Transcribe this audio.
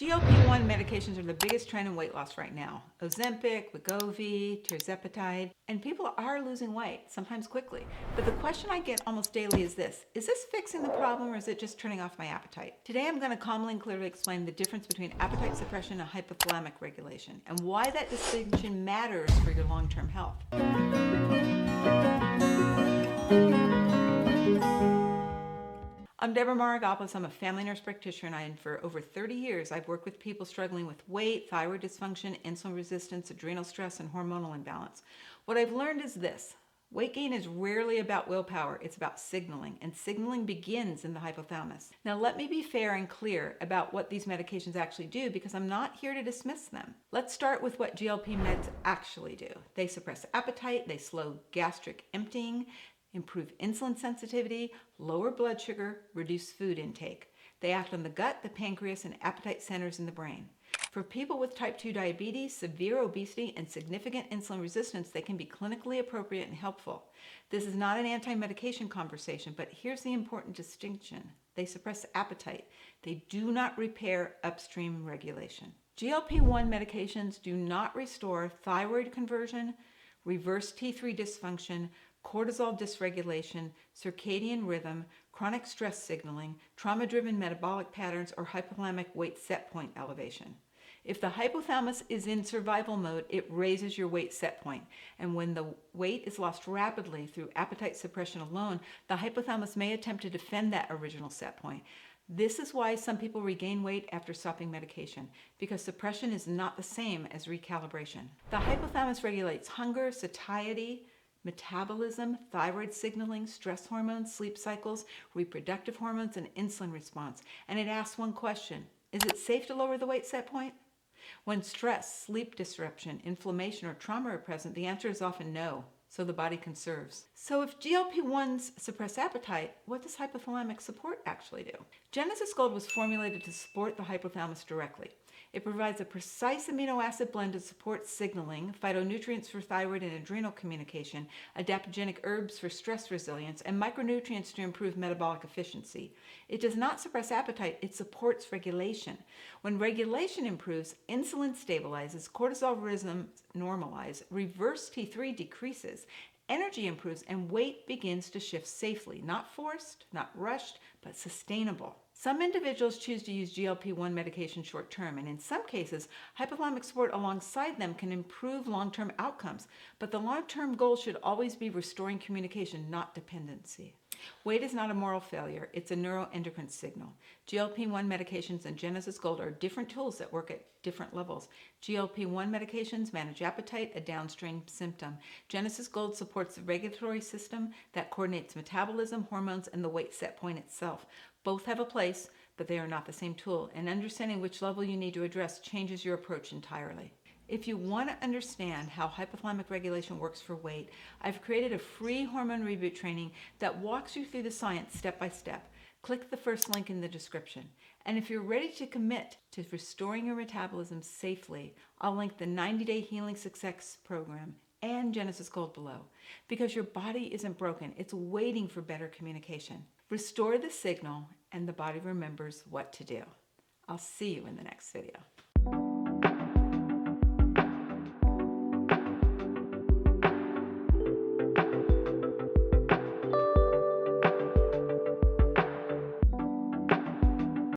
GLP-1 medications are the biggest trend in weight loss right now. Ozempic, Wegovy, tirzepatide, and people are losing weight, sometimes quickly. But the question I get almost daily is this fixing the problem or is it just turning off my appetite? Today I'm going to calmly and clearly explain the difference between appetite suppression and hypothalamic regulation, and why that distinction matters for your long-term health. I'm Deborah Maragopoulos. I'm a family nurse practitioner, and for over 30 years, I've worked with people struggling with weight, thyroid dysfunction, insulin resistance, adrenal stress, and hormonal imbalance. What I've learned is this: weight gain is rarely about willpower, it's about signaling, and signaling begins in the hypothalamus. Now, let me be fair and clear about what these medications actually do, because I'm not here to dismiss them. Let's start with what GLP meds actually do. They suppress appetite, they slow gastric emptying, improve insulin sensitivity, lower blood sugar, reduce food intake. They act on the gut, the pancreas, and appetite centers in the brain. For people with type 2 diabetes, severe obesity, and significant insulin resistance, they can be clinically appropriate and helpful. This is not an anti-medication conversation, but here's the important distinction. They suppress appetite. They do not repair upstream regulation. GLP-1 medications do not restore thyroid conversion, reverse T3 dysfunction, cortisol dysregulation, circadian rhythm, chronic stress signaling, trauma-driven metabolic patterns, or hypothalamic weight set point elevation. If the hypothalamus is in survival mode, it raises your weight set point. And when the weight is lost rapidly through appetite suppression alone, the hypothalamus may attempt to defend that original set point. This is why some people regain weight after stopping medication, because suppression is not the same as recalibration. The hypothalamus regulates hunger, satiety, metabolism, thyroid signaling, stress hormones, sleep cycles, reproductive hormones, and insulin response. And it asks one question: is it safe to lower the weight set point? When stress, sleep disruption, inflammation, or trauma are present, the answer is often no, so the body conserves. So if GLP-1s suppress appetite, what does hypothalamic support actually do? Genesis Gold was formulated to support the hypothalamus directly. It provides a precise amino acid blend to support signaling, phytonutrients for thyroid and adrenal communication, adaptogenic herbs for stress resilience, and micronutrients to improve metabolic efficiency. It does not suppress appetite, it supports regulation. When regulation improves, insulin stabilizes, cortisol rhythms normalize, reverse T3 decreases, energy improves, and weight begins to shift safely, not forced, not rushed, but sustainable. Some individuals choose to use GLP-1 medication short-term, and in some cases, hypothalamic support alongside them can improve long-term outcomes. But the long-term goal should always be restoring communication, not dependency. Weight is not a moral failure, it's a neuroendocrine signal. GLP-1 medications and Genesis Gold are different tools that work at different levels. GLP-1 medications manage appetite, a downstream symptom. Genesis Gold supports the regulatory system that coordinates metabolism, hormones, and the weight set point itself. Both have a place, but they are not the same tool, and understanding which level you need to address changes your approach entirely. If you want to understand how hypothalamic regulation works for weight, I've created a free hormone reboot training that walks you through the science step by step. Click the first link in the description. And if you're ready to commit to restoring your metabolism safely, I'll link the 90-day Healing Success Program and Genesis Gold below. Because your body isn't broken, it's waiting for better communication. Restore the signal, and the body remembers what to do. I'll see you in the next video.